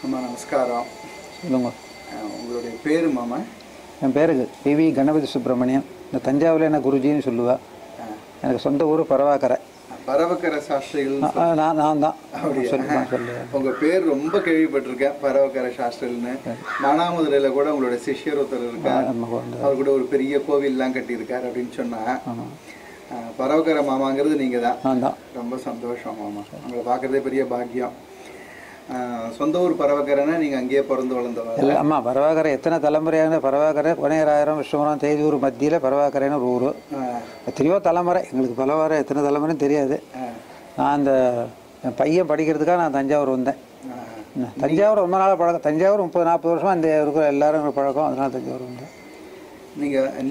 அம்மா நமஸ்காரம். சொல்லுங்க. உங்களுடைய பேர் மாமா? என் பேருக்கு பிவி கணபதி சுப்பிரமணியம். இந்த தஞ்சாவூரில் என்ன குருஜின்னு சொல்லுவா. எனக்கு சொந்த ஊர் பரவாக்கரை. பரவக்கரை சாஸ்திரிகள் நான் தான். உங்கள் பேர் ரொம்ப கேள்விப்பட்டிருக்கேன், பரவக்கரை சாஸ்திரிகள்னு. மானாமதுரையில் கூட உங்களுடைய சிஷ்யர் ஒருத்தர் இருக்கார், அவர் கூட ஒரு பெரிய கோவில்லாம் கட்டியிருக்கார் அப்படின்னு சொன்னால் பரவக்கரை மாமாங்கிறது நீங்கள் தான். ரொம்ப சந்தோஷம் மாமா, உங்களை பார்க்குறதே பெரிய பாக்கியம். சொந்த ஊர் பரவக்கரைன்னா நீங்கள் அங்கேயே பிறந்து வளர்ந்தவர்? இல்லை அம்மா, பரவாக்கரை எத்தனை தலைமுறையான பரவாக்கரை, கொனையராயிரம் விஸ்வமரம் தேதியூர் மத்தியில் பரவாக்கரைன்னு ஒரு ஊர். எத்தனையோ தலைமுறை, எங்களுக்கு பரவாக்கரை எத்தனை தலைமுறைன்னு தெரியாது. நான் அந்த என் பையன் படிக்கிறதுக்காக நான் தஞ்சாவூர் வந்தேன். தஞ்சாவூர் ரொம்ப நாளாக பழக்கம். தஞ்சாவூர் 30-40 வருஷமாக இந்த இருக்கிற எல்லாரும் பழக்கம், அதனால தஞ்சாவூர் வந்தேன்.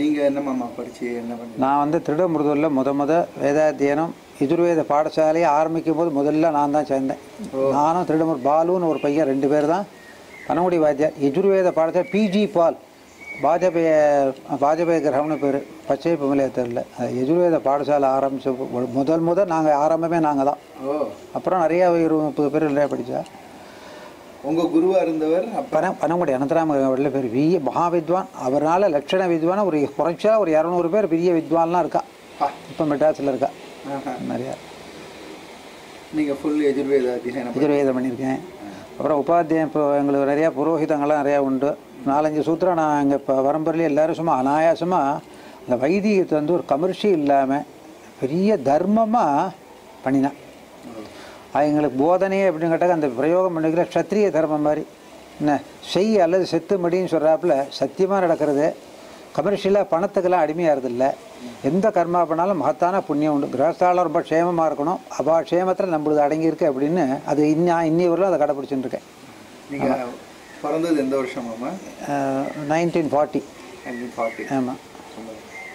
நீங்கள் என்ன மாமா படிச்சு என்ன பண்ணி? நான் வந்து திருடமுருதூரில் முத வேதாத்தியனம் எஜுர்வேத பாடசாலையை ஆரம்பிக்கும் போது முதல்ல நான் தான் சேர்ந்தேன். நானும் திருடமுர் பாலுன்னு ஒரு பையன், 2 பேர் தான் பனங்குடி வாத்தியார். எஜுர்வேத பாடசாலை பிஜி பால், பாஜபேய கிரகம்னு பேர், பச்சை பொங்கலேத்தரில் எஜுர்வேத பாடசாலை ஆரம்பித்த முதல் நாங்கள் ஆரம்பமே நாங்கள் தான். அப்புறம் நிறையா 20-30 பேர் நிறையா படித்தா. உங்கள் குருவாக இருந்தவர் பனங்குடி அனந்தராம பேர் மகாவித்வான். அவரால் லட்சண வித்வான ஒரு குறைச்சா ஒரு 200 பேர் பெரிய வித்வான்லாம் இருக்கா. இப்போ மெட்ராஸில் இருக்கா நிறையா. நீங்கள் ஃபுல் எஜுர்வேதம் பண்ணியிருக்கேன். அப்புறம் உபாத்தியம் இப்போ எங்களுக்கு நிறையா புரோஹிதங்கள்லாம் நிறையா உண்டு. 4-5 சூத்திரம் நான் இங்கே இப்போ வரம்பரில் எல்லோரும் சும்மா அனாயாசமாக அந்த வைதிகத்தை வந்து ஒரு கமர்ஷியல் இல்லாமல் பெரிய தர்மமாக பண்ணினேன். எங்களுக்கு போதனையே அப்படின்னு கேட்டால் அந்த பிரயோகம் பண்ணிக்கிற க்ஷத்ரிய தர்மம் மாதிரி என்ன செய் அல்லது செத்து மடின்னு சொல்கிறாப்புல சத்தியமாக நடக்கிறது. கமர்ஷியலாக பணத்துக்கெல்லாம் அடிமையாகிறதில்ல. எந்த கர்மா பண்ணாலும் மகத்தான புண்ணியம் உண்டு. கிரகஸ்தாலம் ரொம்ப க்ஷேமமாக இருக்கணும், அவா க்ஷேமத்தில் நம்மளுது அடங்கியிருக்கு அப்படின்னு அது இன்னி வரலாம் அதை கடைப்பிடிச்சுட்டு இருக்கேன். நீங்கள் பிறந்தது எந்த வருஷம் மாமா? 1940. ஆமாம்.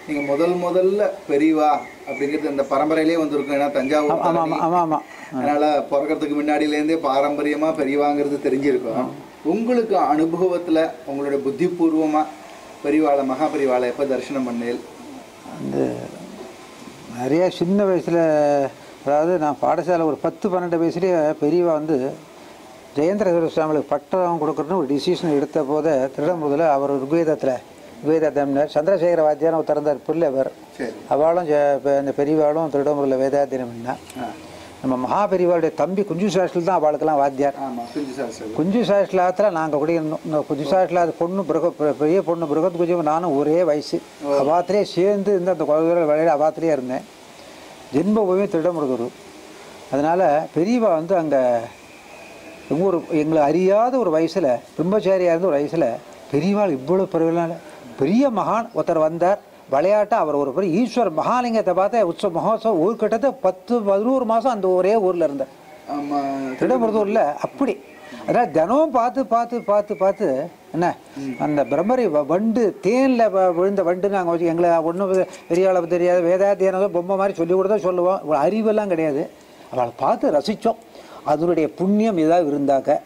நீங்கள் முதல்ல பெரியவா அப்படிங்கிறது அந்த பரம்பரையிலே வந்திருக்கும். ஏன்னா தஞ்சாவூர். ஆமாம் ஆமாம் ஆமாம். அதனால் பிறக்கிறதுக்கு முன்னாடியிலேருந்தே பாரம்பரியமாக பெரியவாங்கிறது தெரிஞ்சிருக்கும். உங்களுக்கு அனுபவத்தில் உங்களுடைய புத்திபூர்வமாக பெரியவாளை மகாபெரிவாளை எப்போ தரிசனம் பண்ணேன்? வந்து நிறையா சின்ன வயசில், அதாவது நான் பாடசாலை ஒரு 10-12 வயசுலேயே பெரியவா வந்து ஜெயேந்திர சுவாமிகளுக்கு பட்டம் கொடுக்குறதுன்னு ஒரு டிசிஷன் எடுத்த போதே திருடமுருதில் அவர் வேதாத்தியம்னார். சந்திரசேகர வாத்தியார் ஒரு திறந்தார் பிள்ளை அவர். அவளும் இந்த பெரியவாளும் திருடமுருதில் வேதாத்தியம் பண்ணா. நம்ம மகாபெரிவாளுடைய தம்பி குஞ்சு சாஸ்திரில் தான் அவளுக்கெல்லாம் வாத்தியார். குஞ்சு சாஸ்திரத்தில் நாங்கள் கூட இருந்தோம். இந்த குஞ்சு சாஸ்திரில் பொண்ணு பெரிய பொண்ணு பிருகத் குஞ்சு நானும் ஒரே வயசு. அவாத்திலே சேர்ந்து இருந்து அந்த குழந்தை விளையாட அவாத்திலே இருந்தேன். ஜென்மபூமி திருடமுருதூர். அதனால் பெரியவா வந்து அங்கே எங்களை அறியாத ஒரு வயசில், பிரம்மச்சாரியாக இருந்த ஒரு வயசில் பெரியவாள் இவ்வளோ பெரிய மகான் ஒருத்தர் வந்தார். விளையாட்டாக அவர் ஒரு பெரிய ஈஸ்வர் மகாலிங்கத்தை பார்த்தா உற்சவ மகோத்சவம் ஊர் கிட்டத்தட்ட 10-11 மாதம் அந்த ஒரே ஊரில் இருந்தார் திருடமுருதூரில். அப்படி அதாவது தினமும் பார்த்து என்ன அந்த பிரம்மரி வண்டு தேனில் விழுந்த வண்டு நாங்கள் வச்சு எங்களை ஒன்றும் பெரிய அளவு தெரியாது. வேதாத்தியானதோ பொம்மை மாதிரி சொல்லி கூட தான் சொல்லுவோம். இவ்வளோ அறிவெல்லாம் கிடையாது. அவளை பார்த்து ரசித்தோம். அதனுடைய புண்ணியம் ஏதாவது இருந்தாக்க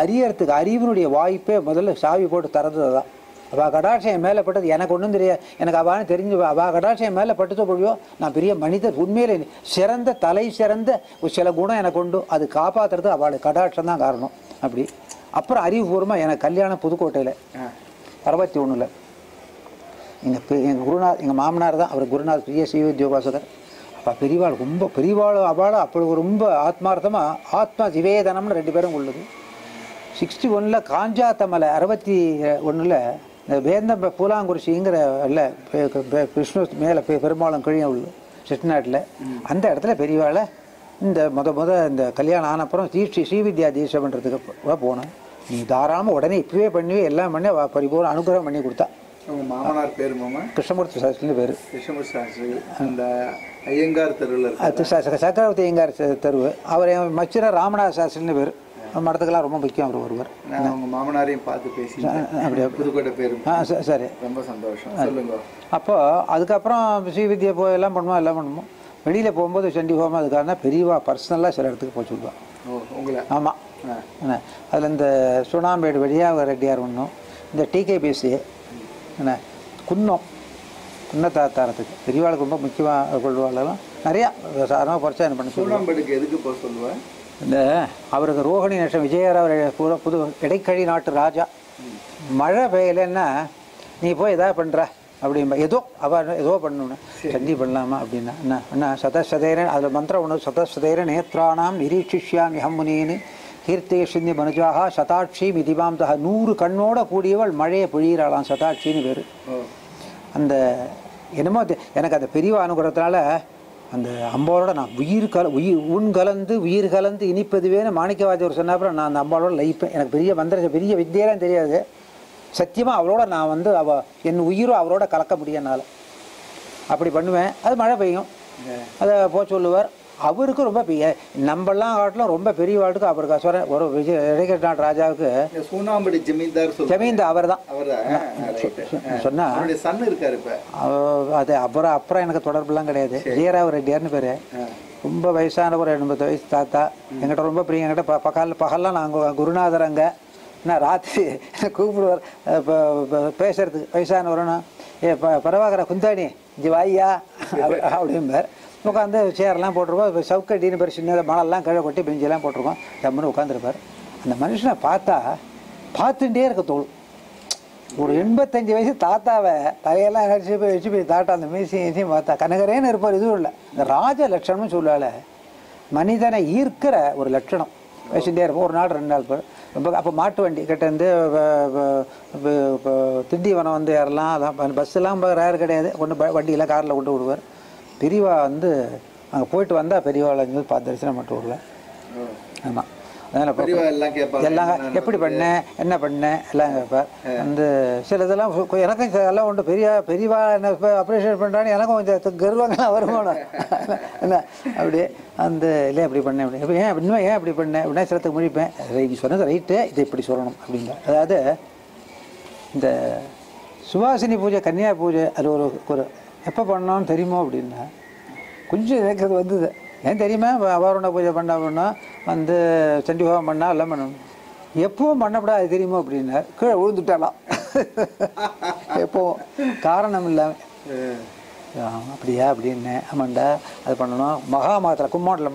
அறியறதுக்கு அறிவினுடைய வாய்ப்பே முதல்ல சாவி போட்டு திறந்தது தான். அவள் கடாட்சியம் மேலே பட்டது எனக்கு ஒன்றும் தெரியாது. எனக்கு அவான்னு தெரிஞ்சு அவள் கடாட்சியம் மேலே பட்டுச்சோ பொழியோ நான் பெரிய மனிதர். உண்மையிலே சிறந்த சிறந்த ஒரு சில குணம் எனக்கு உண்டு. அது காப்பாற்றுறது அவளுடைய கடாட்சம் தான் காரணம். அப்படி அப்புறம் அறிவுபூர்வமாக எனக்கு கல்யாணம் புதுக்கோட்டையில் 61. எங்கள் குருநாத், எங்கள் மாமனார் தான் அவர் குருநாத் பிரிய ஸ்ரீவித்யோபாசகர். அப்போ பெரியவாள் ரொம்ப அவளும் அப்படி ரொம்ப ஆத்மார்த்தமாக ஆத்மா சிவேதனம்னு 2 பேரும் உள்ளது. 61 காஞ்சாத்தமலை 61 இந்த வேந்த பூலாங்குறிச்சிங்கிற இல்லை விஷ்ணு மேலே பெரும்பாலும் கீழே உள்ள செட்டிநாட்டில் அந்த இடத்துல பெரியவாளை இந்த இந்த கல்யாணம் ஆனப்புறம் ஸ்ரீவித்யா தீட்சை பண்ணுறதுக்கு போனேன். நீ தாராளமாக உடனே இப்பவே பண்ணுவே எல்லாம் பண்ணி பரிபூர்ண அனுகிரகம் பண்ணி கொடுத்தா. மாமனார் பேர் மாமா? கிருஷ்ணமூர்த்தி சாஸ்திரின்னு பேர். கிருஷ்ணமூர்த்தி சாஸ்திரி அந்த ஐயங்கார் தெருவில் சக்கரவர்த்தி ஐயங்கார் தெருவு. அவர் மச்சிர ராமநாத சாஸ்திரின்னு பேர். மடத்துக்கெல்லாம் ரொம்ப முக்கியம் அவர் ஒருவர். அவங்க மாமனாரையும் பார்த்து பேசி அப்படியே புதுக்கோட்டை பேர். சரி, ரொம்ப சந்தோஷம். சொல்லுங்க. அப்போது அதுக்கப்புறம் ஸ்ரீவித்யா எல்லாம் பண்ணுவோம். வெளியில் போகும்போது சண்டி ஹோமம் அதுக்காக பெரியவா பர்சனலாக சில இடத்துக்கு போய் சொல்லுவாள். உங்களை? ஆமாம். அதில் இந்த சுனாம்பேடு வழியாக ரெட்டியார் ஒன்றும், இந்த டிகேபிசி என்ன குன்னத்தாரத்துக்கு பெரியவாளுக்கு ரொம்ப முக்கியமாக கொள்வாளெல்லாம் நிறையா சாதாரணமாக பரிச்சயம் பண்ணி சுனாம்பேடுக்கு எதுக்கு போக சொல்லுவேன்? இந்த அவருக்கு ரோகிணி நட்சம் விஜயராவ புது இடைக்கழி நாட்டு ராஜா. மழை பெய்யலைன்னா நீ போய் எதாவது பண்ணுற அப்படின்பா. ஏதோ அவள் ஏதோ பண்ணணும், சந்தி பண்ணலாமா அப்படின்னா என்ன சதசதேரன் அதில் மந்திரம் ஒன்று, சதசதேர நேத்ரானாம் நிரீட்சிஷ்யாமி ஹம்முனின்னு கீர்த்தேஷிந்தி மனுஜாகா சதாட்சி மிதிபாம்தா. 100 கண்ணோட கூடியவள் மழையை பொழியிறாளாம், சதாட்சின்னு பேர். அந்த என்னமோ எனக்கு அந்த பெரிய அனுகிரகத்தினால அந்த அம்பாவோட நான் உன் கலந்து உயிர் கலந்து இனிப்பதுவேன்னு மாணிக்கவாதியவர் சொன்னப்பறம் நான் அந்த அம்பாவோட லயிப்பேன். எனக்கு பெரிய மந்திர பெரிய வித்தியெல்லாம் தெரியாது, சத்தியமாக அவளோட நான் வந்து என் உயிரும் அவரோட கலக்க முடியும் என்னால். அப்படி பண்ணுவேன். அது மழை பெய்யும், அதை போக சொல்லுவார். அவருக்கு ரொம்ப நம்மெல்லாம் காட்டிலும் ரொம்ப பெரிய வாட்டுக்கு அவருக்கு சொல்கிறேன். ஒரு இடைக்கழி நாட்டு ராஜாவுக்கு சூனாம்படி ஜமீன்தார் அவர் தான் சொன்னால் அது அப்புறம் எனக்கு தொடர்புலாம் கிடையாது. ஜெயராவ் ரெட்டியார்னு பேர். ரொம்ப வயசான ஒரு 80 வயசு தாத்தா. எங்கிட்ட ரொம்ப பிரியம். என்கிட்ட பகல்லாம் நாங்கள் குருநாதர் அங்கே நான் ராத்திரி கூப்பிடுவார் பேசுறதுக்கு. வயசானவரனா பரவாயில்ல குந்தாணி இஞ்சி வாய்யா அப்படிம்பார். உட்காந்து சேரெல்லாம் போட்டிருக்கோம், இப்போ சவுக்கட்டின்னு பேர் சின்ன மணல்லாம் கீழே கொட்டி பெஞ்செல்லாம் போட்டிருக்கோம். ஜம்முன்னு உட்காந்துருப்பார். அந்த மனுஷனை பார்த்துட்டே இருக்க தோணும். ஒரு 85 வயசு தாத்தாவை தலையெல்லாம் வச்சு போய் தாத்தா அந்த மீசியும் பார்த்தா கனகரேன்னு இருப்பார். இதுவும் இல்லை, இந்த ராஜ லட்சணம்னு சொல்லால மனிதனை ஈர்க்கிற ஒரு லட்சணம். வச்சுட்டே இருப்போம். ஒரு நாள் 2 நாள் பேர் ரொம்ப. அப்போ மாட்டு வண்டி கிட்டேருந்து திண்டிவனம் வந்து ஏறலாம். அதான் பஸ்ஸெல்லாம் ரேர் கிடையாது. கொண்டு வண்டியெல்லாம் காரில் கொண்டு விடுவார். பெரியவா வந்து அங்கே போயிட்டு வந்தால் பெரியவாளை பார்த்து தரிசனம் பண்ணிட்டு விடுவேன். ஆமாம், அதனால் எல்லாம் எப்படி பண்ணேன் என்ன பண்ணேன் எல்லாம் கேட்பார். வந்து சில இதெல்லாம் எனக்கும் எல்லாம் உண்டு. பெரியவா என்ன அப்ரிஷியேட் பண்ணுறான்னு எனக்கும் கொஞ்சம் கர்வங்கள்லாம் வருமானம் என்ன அப்படியே அந்த இல்லை எப்படி பண்ணேன் அப்படி ஏன் அப்படி பண்ணேன் அப்படின்னா சிலத்துக்கு முடிப்பேன். நீ சொன்னது ரைட்டு, இதை இப்படி சொல்லணும் அப்படிங்க. அதாவது இந்த சுவாசினி பூஜை கன்னியா பூஜை அது ஒரு எப்போ பண்ணோன்னு தெரியுமோ அப்படின்னா கொஞ்சம் எனக்கு வந்தது. ஏன் தெரியுமா, வாரண பூஜை பண்ணோம்னா வந்து சண்டி ஹோமம் பண்ணால் எல்லாம் பண்ணணும். எப்பவும் பண்ணப்படாது அது தெரியுமோ அப்படின்னா கீழே விழுந்துட்டாலாம். எப்போவும் காரணம் இல்லாமல் அப்படியா அப்படின்னு. ஆமாண்டா அது பண்ணணும். மகாமகத்தில் கும்மாண்டில்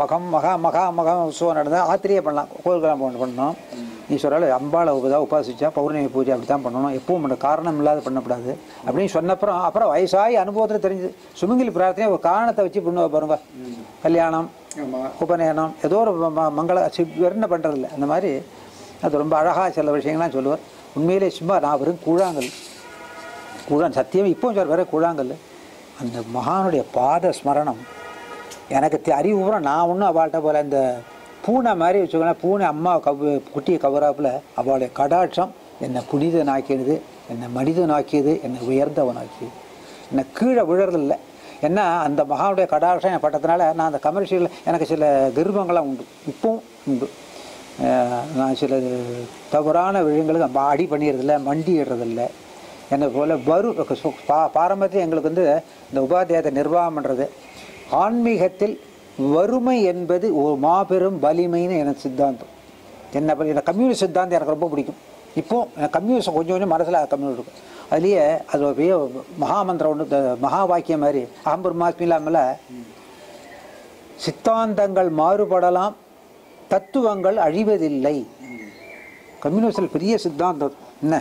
மகா உற்சவம் நடந்தால் ஆத்திரியே பண்ணலாம், கோயில்கெல்லாம் பண்ணணும். நீ சொல்கிறாள் அம்பாளை உபாசிச்சா பௌர்ணமி பூஜை அப்படி தான் பண்ணணும், எப்பவும் பண்ண காரணம் இல்லாத பண்ணக்கூடாது அப்படின்னு சொன்னப்புறம் வயசாகி அனுபவத்தில் தெரிஞ்சுது. சுமங்கலி பிரார்த்தனை ஒரு காரணத்தை வச்சு பண்ணுவா பாருங்க. கல்யாணம் உபநயனம் ஏதோ ஒரு மங்கள வெறும் பண்ணுறதில்ல. அந்த மாதிரி அது ரொம்ப அழகாக சில விஷயங்கள்லாம் சொல்லுவார். உண்மையிலே சும்மா நான் வெறும் கூழான் சத்தியம் இப்போ வேறு கூழாங்கல். அந்த மகானுடைய பாத ஸ்மரணம் எனக்கு அறிவுபூர்வம். நான் ஒன்றும் அவள்கிட்ட போல இந்த பூனை மாதிரி வச்சுக்கோங்களேன். பூனை அம்மா குட்டியை கவராப்பில் அவளுடைய கடாட்சம் என்னை புனிதனாக்கியது, என்னை மனிதனாக்கியது, என்னை உயர்ந்தவனாக்கியது, என்னை கீழே விழறதில்லை. ஏன்னா அந்த மகானுடைய கடாட்சம் என் பட்டத்தினால நான் அந்த கமர்ஷியலில் எனக்கு சில கர்வங்கள்லாம் உண்டு, இப்பவும் உண்டு. நான் சில தவறான விஷயங்களுக்கு அடி பண்ணிடுறதில்ல, மண்டிடுறதில்லை. என்னை போல் பாரம்பரியம் எங்களுக்கு வந்து இந்த உபாத்தியாயத்தை நிர்வாகம் பண்ணுறது. ஆன்மீகத்தில் வறுமை என்பது ஒரு மாபெரும் வலிமைன்னு எனக்கு சித்தாந்தம். எனக்கு கம்யூனிஸ்ட் சித்தாந்தம் எனக்கு ரொம்ப பிடிக்கும். இப்போது எனக்கு கம்யூனிஸ்ட் கொஞ்சம் மனசில் கம்யூனிஸ்ட் இருக்கும். அதுலேயே அது ஒரு பெரிய மகாமந்திரம் ஒன்று, மகா வாக்கியம் மாதிரி அகம்பெருமாத்மி இல்லாமல் சித்தாந்தங்கள் மாறுபடலாம், தத்துவங்கள் அழிவதில்லை. கம்யூனிஸ்டில் பெரிய சித்தாந்தம் என்ன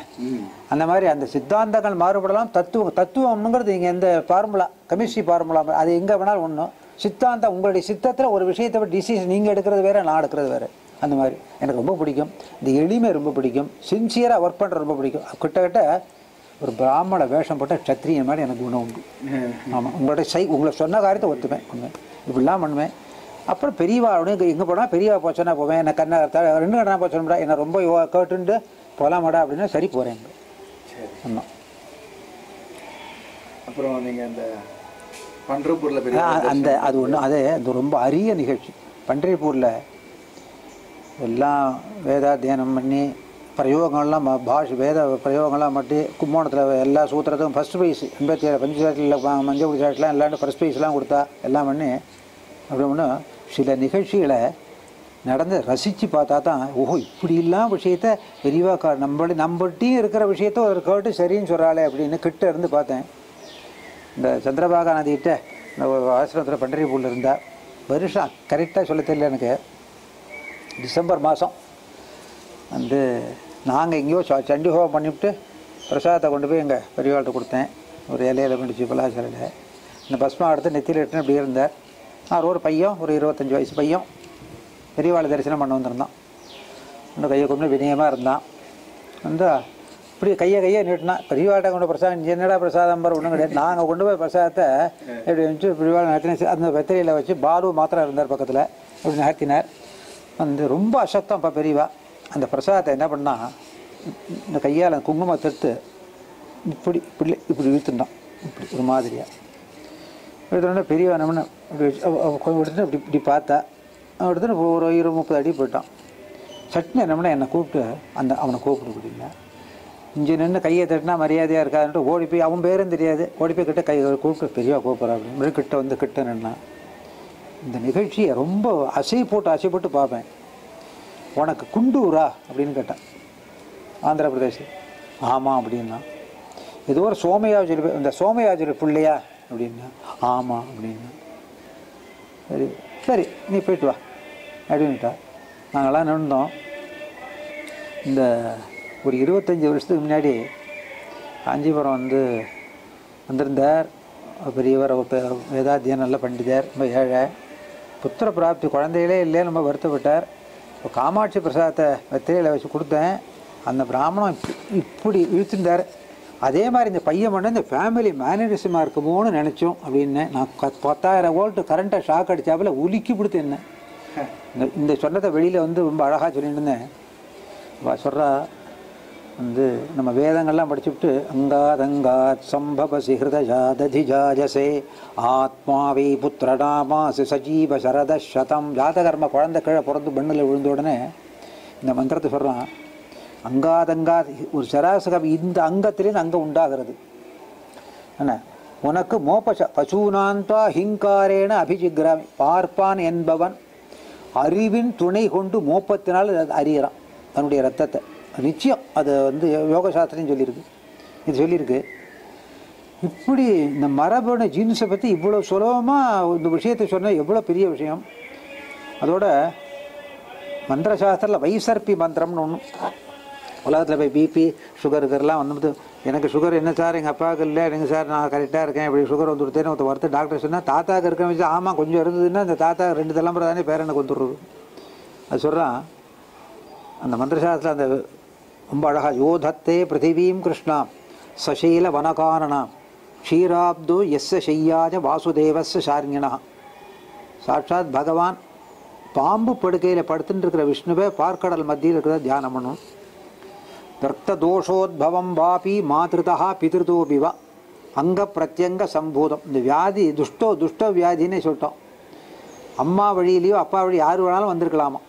அந்த மாதிரி. அந்த சித்தாந்தங்கள் மாறுபடலாம், தத்துவம்ங்கிறது இங்கே எந்த ஃபார்முலா கெமிஸ்ட்ரி ஃபார்முலா அது எங்கே வேணாலும் ஒன்றும். சித்தாந்தம் உங்களுடைய சித்தத்தில் ஒரு விஷயத்தை டிசிஷன் நீங்கள் எடுக்கிறது வேறு, நான் எடுக்கிறது வேறு. அந்த மாதிரி எனக்கு ரொம்ப பிடிக்கும். இந்த எளிமை ரொம்ப பிடிக்கும். சின்சியராக ஒர்க் பண்ணுறது ரொம்ப பிடிக்கும். கிட்டத்தட்ட ஒரு பிராமண வேஷம் போட்ட க்ஷத்ரியன் மாதிரி எனக்கு குணம் உண்டு. ஆமாம், உங்களை சொன்ன காரியத்தை ஒத்துப்பேன், பண்ணுவேன், இப்படிலாம் பண்ணுவேன். அப்புறம் பெரியவாவோட எங்கே போனால் பெரியவா போச்சோன்னா போவேன். எனக்கு கண்ணா 2 கண்ணா போச்சோம்டா என்னை ரொம்ப கேட்டுண்டு போகலாமாடா அப்படின்னா சரி போகிறேன். ஆமாம். அப்புறம் நீங்கள் அந்த பண்டரிபூரில் அது ஒன்று, அது ரொம்ப அரிய நிகழ்ச்சி. பண்டரிபூரில் எல்லாம் வேதாத்தியனம் பண்ணி பிரயோகங்கள்லாம் வேத பிரயோகங்கள்லாம் மட்டி கும்போணத்தில் எல்லா சூத்திரத்துக்கும் ஃபஸ்ட் ப்ரைஸ் 87 பஞ்சாயத்தில் மஞ்சள் சாட்டிலாம் எல்லாரும் ஃபஸ்ட் ப்ரைஸ்லாம் கொடுத்தா எல்லாம் பண்ணி அப்படி ஒன்று சில நிகழ்ச்சிகளை நடந்து ரசித்து பார்த்தா தான் ஓஹோ இப்படிலாம் விஷயத்த பெரியவா நம்மள்கிட்டையும் இருக்கிற விஷயத்த ஒரு கேட்டு சரின்னு சொல்கிறாளே அப்படின்னு கிட்ட இருந்து பார்த்தேன். இந்த சந்திரபாகா நதிக்கிட்ட இந்த ஆசிரமத்தில் பண்டரிபூரில் இருந்தால் வருஷம் கரெக்டாக சொல்ல தெரியல எனக்கு. டிசம்பர் மாதம் வந்து நாங்கள் எங்கேயோ சண்டி ஹோமம் பண்ணிவிட்டு பிரசாதத்தை கொண்டு போய் எங்கள் பெரியவாள்கிட்ட கொடுத்தேன். ஒரு இலையில முடிச்சு பலாசலையில் இந்த பஸ்மா எடுத்து நெத்தியில் இட்டுன்னு இப்படி இருந்தார். ஒரு பையன், ஒரு 25 வயசு பையன் பெரியவாளை தரிசனம் பண்ண வந்திருந்தான். இன்னும் கையை கொண்டு வினயமாக இருந்தான். வந்து இப்படி கையை நீட்டினா, பெரியவாள்கிட்ட கொண்டு பிரசாதம் என்னடா பிரசாதம் பாரு ஒன்றும் கிடையாது. நாங்கள் கொண்டு போய் பிரசாதத்தை இப்படி வச்சு பெரியவாள் நகர்த்தின அந்த வெத்திரையில் வச்சு பாலு மாத்திரம் இருந்தார் பக்கத்தில். இப்படி நகர்த்தினார். வந்து ரொம்ப அசத்தம். இப்போ பெரியவா அந்த பிரசாதத்தை என்ன பண்ணால் இந்த கையால் குங்குமத்தை எடுத்து இப்படி இப்படி இழுத்துட்டான். இப்படி ஒரு மாதிரியாக எடுத்தோடனே பெரியவா நம்ம இப்படி கொஞ்சம் எடுத்துட்டு இப்படி பார்த்தா எடுத்துன்னு ஒரு 20-30 அடி போயிட்டான். சட்னி என்னம்னா என்னை கூப்பிட்டு அவனை கூப்பிட்டு அப்படின்னா இங்கே நின்று கையை தட்டினா மரியாதையாக இருக்காதுன்ட்டு ஓடி போய், அவன் பேரும் தெரியாது, ஓடி போய் கிட்ட கை கூப்பிட்டு பெரியவா கூப்பிட்றா அப்படின்னு கிட்ட நின்னா. இந்த நிகழ்ச்சியை ரொம்ப அசை போட்டு பார்ப்பேன். உனக்கு குண்டூரா அப்படின்னு கேட்டான். ஆந்திர பிரதேசம். ஆமாம் அப்படின்னா. ஏதோ ஒரு சோமயாஜுரி, இந்த சோமயாஜுரி பிள்ளையா அப்படின்னா. ஆமாம் அப்படின்னா. சரி நீ போயிட்டு வா அப்படின்ட்டா. நாங்கள்லாம் நின்றோம். இந்த ஒரு 25 வருஷத்துக்கு முன்னாடி காஞ்சிபுரம் வந்திருந்தார் பெரியவர். வேதாத்தியம் நல்லா பண்டிதர், ரொம்ப ஏழை, புத்திர பிராப்தி, குழந்தைகளே இல்லையே, ரொம்ப வருத்தப்பட்டார். இப்போ காமாட்சி பிரசாதத்தை வெத்திரையில் வச்சு கொடுத்தேன். அந்த பிராமணம் இப்படி இழுத்துட்டார். அதே மாதிரி இந்த பையன் பண்ண இந்த ஃபேமிலி மேனரிசமாக இருக்குமோன்னு நினச்சோம் அப்படின்னு. நான் 10,000 வோல்ட் கரண்ட்டை ஷாக் அடித்தாப்புல உலுக்கி பிடித்து என்ன இந்த சொன்னதை வெளியில் ரொம்ப அழகாக சொல்லிட்டு இருந்தேன். சொல்கிறா நம்ம வேதங்கள்லாம் படிச்சுவிட்டு அங்காத் சம்பவசி ஹிருதயா ததிஜாஜசே ஆத்மாவை புத்திரநாமாசு சஜீவ சரத சதம். ஜாதகர்ம குழந்தை கீழே பிறந்து மண்ணில் விழுந்த உடனே இந்த மந்திரத்தை சொல்கிறான். அங்காத் ஒரு சராசகம் இந்த அங்கத்திலேருந்து அங்கம் உண்டாகிறது. என்ன உனக்கு பசூனாந்தா ஹிங்காரேன அபிஜிக்ராமி. பார்ப்பான் என்பவன் அறிவின் துணை கொண்டு மோப்பத்தினால் அறியறான் தன்னுடைய ரத்தத்தை. நிச்சயம் அது யோக சாஸ்திரம் சொல்லியிருக்கு. இப்படி இந்த மரபணு ஜீன்ஸை பற்றி இவ்வளோ சுலபமாக இந்த விஷயத்தை சொன்னால் எவ்வளோ பெரிய விஷயம். அதோட மந்திர சாஸ்திரத்தில் வைசர்பி மந்திரம்னு ஒன்று. உலகத்தில் போய் பிபி சுகருக்கெல்லாம் எனக்கு சுகர் என்ன சார், எங்கள் அப்பாவுக்கு இல்லை, எனக்கு சார் நான் கரெக்டாக இருக்கேன், இப்படி சுகர் வந்துடுத்தேன்னு ஒருத்தர் வருத்த டாக்டர் சொன்னால் தாத்தாவுக்கு இருக்கேன்னு வச்சு ஆமாம் கொஞ்சம் இருந்ததுன்னா அந்த தாத்தா 2 தலைமுறை தானே பேரனுக்கு வந்துடுறது. அது சொல்கிறான் அந்த மந்திரசாஸ்திரத்தில். அந்த ரொம்ப அழகாக யோதத்தே பிருத்திவீம் கிருஷ்ணா சசீல வனகாரணா க்ஷீராப்தோ எஸ்ஸ செய்யாஜ வாசுதேவஸ்ஸ சார்ங்கிணா. சாட்சாத் பகவான் பாம்பு படுக்கையில் படுத்துட்டு இருக்கிற விஷ்ணுவை பார்க்கடல் மத்தியில் இருக்கிற தியானம் பண்ணும். ரத்த தோஷோத்பவம் வாபி மாதிருதா பிதிருதோபிவா அங்க பிரத்யங்க சம்பூதம். இந்த வியாதி துஷ்ட வியாதின்னே சொல்லிட்டோம். அம்மா வழியிலையோ அப்பா வழி யார் வேணாலும் வந்திருக்கலாமா.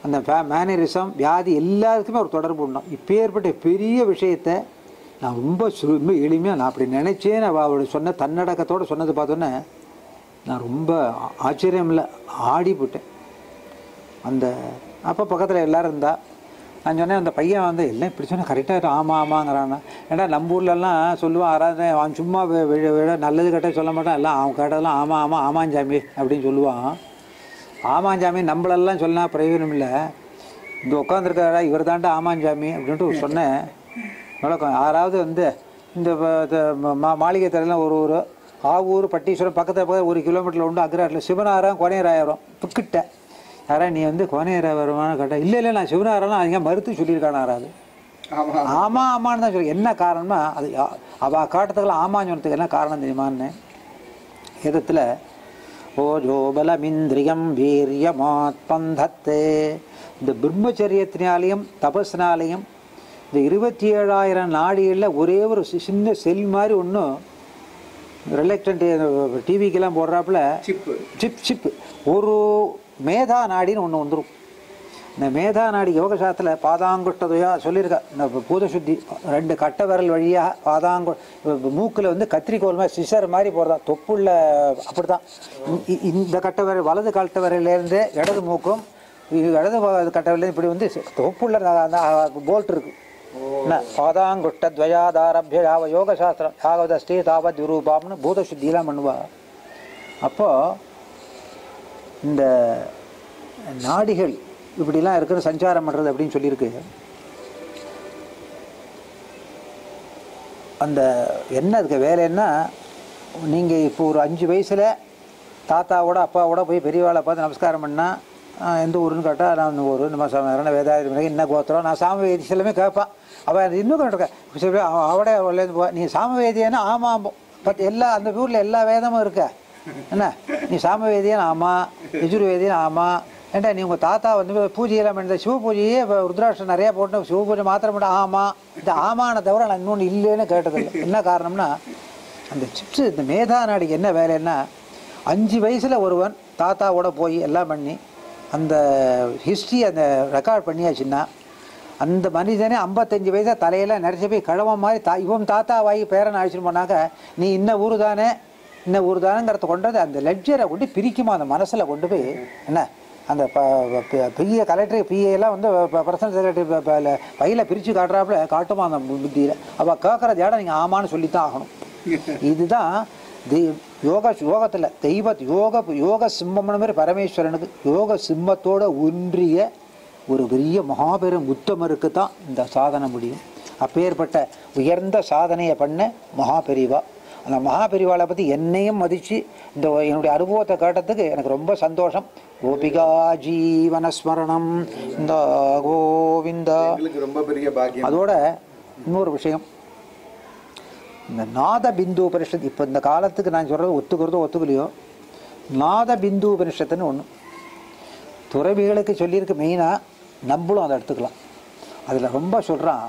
அந்த மேனரிசம் வியாதி எல்லாத்துக்குமே ஒரு தொடர்பு உண்டோம். இப்போ ஏற்பட்ட பெரிய விஷயத்தை நான் ரொம்ப எளிமையாக நான் அப்படி நினச்சேன். அவளோட சொன்ன தன்னடக்கத்தோடு சொன்னது பார்த்தோன்னே நான் ரொம்ப ஆச்சரியம் இல்லை, ஆடி போட்டேன். அப்போ பக்கத்தில் எல்லோரும் இருந்தா. நான் சொன்னேன் அந்த பையன் எல்லாம் இப்படி சொன்னால் கரெக்டாக ஆமாங்கிறான்னா. ஏன்னா நம்ம ஊர்லெல்லாம் சொல்லுவான் யாராவது அவன் சும்மா நல்லது கேட்டால் சொல்ல மாட்டான், எல்லாம் அவன் கேட்டதெல்லாம் ஆமாஞ்சாமி அப்படின்னு சொல்லுவான். ஆமாஞ்சாமி நம்மளெல்லாம் சொன்னால் பிரயோஜனம் இல்லை. இந்த உட்காந்துருக்காரா இவர் தாண்டா ஆமாஞ்சாமி அப்படின்ட்டு சொன்னேன். வழக்கம் யாராவது இந்த மாளிகை தரையெல்லாம் ஒரு ஊர் ஆவூர் பட்டீஸ்வரம் பக்கத்தில் 1 கிலோமீட்டரில் உண்டு. அக்ராட்டில் சிவனாரம் கோனேராயிரம் புக்கிட்ட யாரா நீ கோனேராயிரமானு கேட்டால் இல்லை நான் சிவனாரெல்லாம் அதிக மறுத்து சொல்லியிருக்கான் யாராவது. ஆமான்னு தான் சொல்லி. என்ன காரணமா அது அவள் காட்டத்துக்கெல்லாம் ஆமான்னு சொன்னதுக்கு என்ன காரணம் தெரியுமான்னு எதத்தில் ஓஜோபலமிந்திரியம் வீரியமாத்பந்தத்தே. இந்த பிரம்மச்சரியத்தினாலையும் தபஸ்னாலையும் இந்த 27,000 நாடிகளில் ஒரே ஒரு சின்ன செல் மாதிரி ஒன்று ரிலக்டன்ட் டிவிக்கெல்லாம் போடுறாப்புல சிப்பு ஒரு மேதா நாடின்னு ஒன்று வந்துடும். இந்த மேதா நாடி யோகசாஸ்திரத்தில் பாதாங்குஷ்டதையா சொல்லியிருக்கா. இந்த பூத சுத்தி 2 கட்டை விரல் வழியாக மூக்கில் கத்திரிக்கோல் மாதிரி சிசர் மாதிரி போகிறதா தொப்புள்ள. அப்படி தான் இந்த கட்டை விரல் வலது கட்டை விரலேருந்து இடது மூக்கும் இடது கட்டை விரல் இப்படி தொப்புள்ள போல்ட் இருக்குது. பாதாங்குஷ்டத்வயாதாரபிய யாவ யோகசாஸ்திரம் யாவதஸ்தி தாவத் விரூபாம்னு பூத சுத்தியெல்லாம் பண்ணுவா. அப்போது இந்த நாடிகள் இப்படிலாம் இருக்கிற சஞ்சாரம் பண்ணுறது அப்படின்னு சொல்லியிருக்கு. அந்த என்ன அதுக்கு வேலைன்னா, நீங்கள் இப்போ ஒரு 5 வயசில் தாத்தாவோட அப்பாவோட போய் பெரியவாளை பார்த்து நமஸ்காரம் பண்ணால், எந்த ஊருன்னு கேட்டால் நான் இந்த ஊர் நம்ம சரண வேதாயுத என்ன கோத்திரம், நான் சாமவேதி எல்லாமே கேட்பான். அவள் இன்னும் கேட்டிருக்கேன் அவடே நீ சாமவேதியானா ஆமாம், பட் எல்லா அந்த ஊரில் எல்லா வேதமும் இருக்க என்ன, நீ சாமவேதியான் ஆமாம், யஜுர்வேதியான் ஆமாம், ஏன்டா நீ உங்கள் தாத்தா வந்து பூஜையெல்லாம் பண்ண சிவ பூஜையே இப்போ ருத்ராட்சம் நிறையா போட்டு சிவ பூஜை மாத்திரம் பண்ண ஆமாம், இந்த ஆமானை தவிர நான் இன்னொன்று இல்லைன்னு கேட்டதில்லை. என்ன காரணம்னா, அந்த சிப்ஸு இந்த மேதா நாடிக்கு என்ன வேலைன்னா, 5 வயசில் ஒருவன் தாத்தாவோட போய் எல்லாம் பண்ணி அந்த ஹிஸ்ட்ரி அந்த ரெக்கார்ட் பண்ணியாச்சுன்னா, அந்த மனிதனே 55 வயசாக தலையெல்லாம் நிறைச்சி போய் கிழமை மாதிரி இவன் தாத்தா வாங்கி பேரனை அழைச்சிட்டு போனாக்க, நீ இன்ன ஊர் தானே இன்ன ஊர் தானேங்கிறத கொண்டது அந்த லெட்ஜரை கொண்டு பிரிக்குமா அந்த மனசில் கொண்டு போய் என்ன, அந்த பிஏ கலெக்டர் பிஏலாம் வந்து பர்சனல் செக்ரட்டரி பையில் பிரித்து காட்டுறாப்புல காட்டுமா அந்த புத்தியில். அவள் கேட்குற ஜாட நீங்கள் ஆமான்னு சொல்லித்தான் ஆகணும். இதுதான் யோகத்தில் யோக சிம்மம்னு மாதிரி பரமேஸ்வரனுக்கு யோக சிம்மத்தோட ஒன்றிய ஒரு பெரிய மகாபெரும் உத்தமருக்கு தான் இந்த சாதனை முடியும். அப்பேற்பட்ட உயர்ந்த சாதனையை பண்ண மகாபெரிவா. அந்த மகாபெரிவாளை பற்றி என்னையும் மதித்து இந்த என்னுடைய அனுபவத்தை கேட்டதுக்கு எனக்கு ரொம்ப சந்தோஷம். கோபிகா ஜீவனஸ்மரணம் இந்த கோவிந்தா. ரொம்ப பெரிய பாக்கியம். அதோட இன்னொரு விஷயம், இந்த நாத பிந்து உபனிஷத்து இப்போ இந்த காலத்துக்கு நான் சொல்கிறது ஒத்துக்கிறதோ ஒத்துக்கலையோ, நாத பிந்து உபனிஷத்துன்னு ஒன்று துறவிகளுக்கு சொல்லியிருக்கு. மெயினாக நம்மளும் அதை எடுத்துக்கலாம். அதில் ரொம்ப சொல்கிறான்,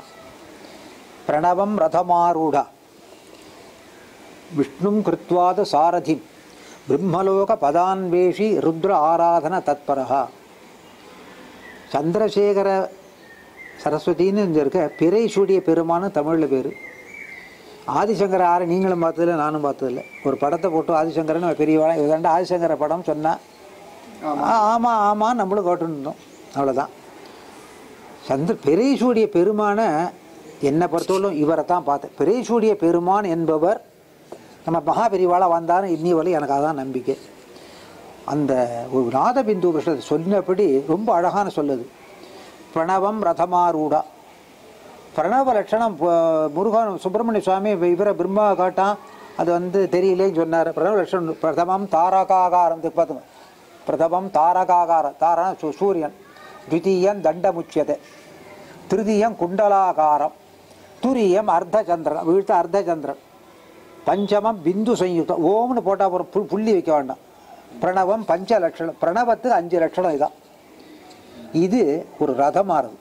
பிரணவம் ரதமாரூடா விஷ்ணும் கிருத்வாத சாரதி பிரம்மலோக பதான்வேஷி ருத்ர ஆராதன தத்பரா. சந்திரசேகர சரஸ்வதின்னு இங்கே இருக்க பிறை சூடிய பெருமான்னு தமிழில் பேர். ஆதிசங்கர ஆறு நீங்களும் பார்த்ததில்லை, நானும் பார்த்ததில்லை. ஒரு படத்தை போட்டு ஆதிசங்கரன் பெரியவாளா இதாண்ட ஆதிசங்கர படம் சொன்னால் ஆமாம் ஆமாம் நம்மளும் கேட்டுன்னு இருந்தோம். அவ்வளோதான். பிறை சூடிய பெருமான என்னை பொறுத்தவரைக்கும் இவரை தான் பார்த்தேன். பிறை சூடிய பெருமான் என்பவர் நம்ம மகாபெரிவாளாக வந்தாலும் இன்னி வரை எனக்கு அதான் நம்பிக்கை. அந்த ஒரு நாதபிந்து கிருஷ்ணத்தை சொன்னபடி ரொம்ப அழகான சொல்லுது. பிரணவம் ரதமாரூடா. பிரணவ லட்சணம் முருகன் சுப்பிரமணிய சுவாமி இவரை பிரம்மா காட்டான், அது வந்து தெரியலேன்னு சொன்னார். பிரணவ லட்சணம் பிரதமம் தாரகாகாரம் பார்த்துங்க. பிரதமம் தாரகாகாரம், தாரா சூரியன். த்விதீயம் தண்டமுச்சியதை, திருதீயம் குண்டலாகாரம், துரியம் அர்த்தச்சந்திரன் வீழ்த்த அர்த்தச்சந்திரன், பஞ்சமம் பிந்து சயுக்தம். ஓம்னு போட்டால் ஒரு புள்ளி வைக்க வேண்டாம். பிரணவம் 5 லட்சணம். பிரணவத்துக்கு 5 லட்சணம். இதான் இது ஒரு ரதமானது.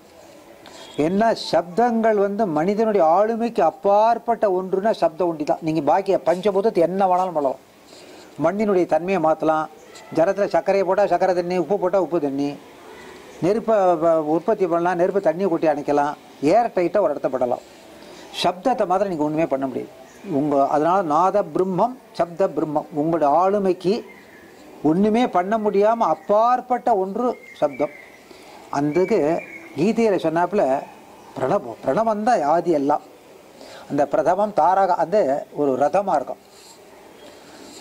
என்ன சப்தங்கள் வந்து மனிதனுடைய ஆளுமைக்கு அப்பாற்பட்ட ஒன்றுன்னா சப்தம் ஒண்டி தான். நீங்கள் பாக்கிய பஞ்சபூதத்தை என்ன வேணாலும் பண்ணலாம். மண்ணினுடைய தன்மையை மாற்றலாம். ஜலத்தில் சர்க்கரையை போட்டால் சர்க்கரை தண்ணி, உப்பு போட்டால் உப்பு தண்ணி, நெருப்பை உற்பத்தி பண்ணலாம், நெருப்பு தண்ணியை கொட்டி அணைக்கலாம், ஏர் டைட்டாக ஒரு இடத்த படலாம். சப்தத்தை மாத்திரம் நீங்கள் ஒன்றுமே பண்ண முடியாது. அதனால் நாத பிரம்மம் சப்த பிரம்மம். உங்களுடைய ஆளுமைக்கு ஒன்றுமே பண்ண முடியாமல் அப்பாற்பட்ட ஒன்று சப்தம். அதுக்கு கீதையில் சொன்னாப்புல பிரணவம் தான் ஆதி எல்லாம். அந்த பிரதமம் தாரகா அந்த ஒரு ரதமாக இருக்கும்.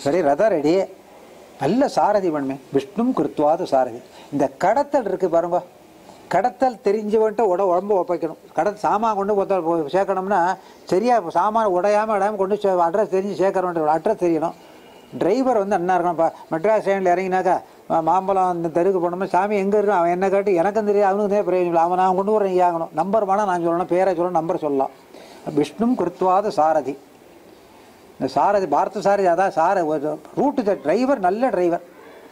சரி, ரதம் ரெடி, நல்ல சாரதி பண்ணுமே. விஷ்ணும் கிருத்வாத சாரதி. இந்த கடத்தல் இருக்குது பாருங்க, கடத்தல் தெரிஞ்சவன்ட்டு உடம்பு ஒப்பைக்கணும். சாமான் கொண்டு சேர்க்கணும்னா சரியாக சாமான் உடையாமல் கொண்டு அட்ரஸ் தெரிஞ்சு சேர்க்கறவன்ட்டு அட்ரஸ் தெரியணும். டிரைவர் வந்து என்ன இருக்கணும். மெட்ராஸ் ஸ்டாண்டில் இறங்கினாக்கா மாம்பழம் இந்த தெருக்கு போனோம்னா சாமி எங்கே இருக்கும் அவன் என்ன காட்டி எனக்கும் தெரியும், அவனுக்கு தான் பிரயோஜனம் இல்லை. அவன் நான் கொண்டு வரேன் ஆகணும். நம்பர் வேணால் நான் சொல்லணும், பேரை சொல்லணும், நம்பர் சொல்லலாம். விஷ்ணும் கிருத்வாத சாரதி. இந்த சாரதி பாரத சாரதி, அதான் ரூட்டு டிரைவர், நல்ல டிரைவர்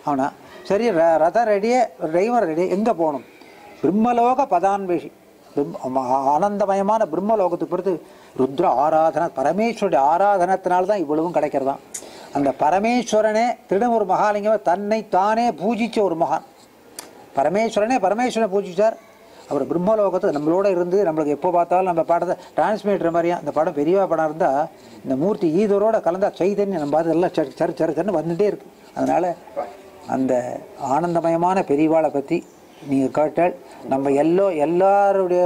அவனா. சரி, ரதம் ரெடியே, டிரைவர் ரெடி. எங்கே போகணும்? பிரம்மலோக பதான்வேஷி, ஆனந்தமயமான பிரம்மலோகத்துக்கு பொறுத்து ருத்ர ஆராதனை, பரமேஸ்வருடைய ஆராதனத்தினால்தான் இவ்வளவும் கிடைக்கிறதான். அந்த பரமேஸ்வரனே திருடம் ஒரு மகாலிங்கம், தன்னை தானே பூஜித்த ஒரு மகான். பரமேஸ்வரனை பூஜிச்சார். அவர் பிரம்மலோகத்துக்கு நம்மளோட இருந்து நம்மளுக்கு எப்போ பார்த்தாலும் நம்ம பாடத்தை டிரான்ஸ்மிட்டர் மாதிரியா. அந்த படம் பெரியவா படம் இருந்தால் இந்த மூர்த்தி ஈதரோட கலந்தா சைதன்யம் நம்ம பார்த்து எல்லாம் சருன்னு வந்துகிட்டே இருக்குது. அதனால் அந்த ஆனந்தமயமான பெரியவாளை பற்றி நீங்கள் கேட்டால் நம்ம எல்லாருடைய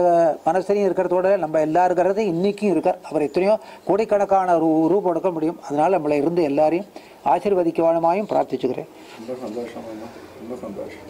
மனசுலையும் இருக்கிறதோட நம்ம எல்லாருக்கிறது இன்றைக்கும் இருக்கார். அவர் எத்தனையோ கோடிக்கணக்கான ரூபம் எடுக்க முடியும். அதனால் நம்மளை இருந்து எல்லாரையும் ஆசீர்வதிக்க வேணுமாயும் பிரார்த்திச்சுக்கிறேன். ரொம்ப சந்தோஷம். ரொம்ப சந்தோஷம்.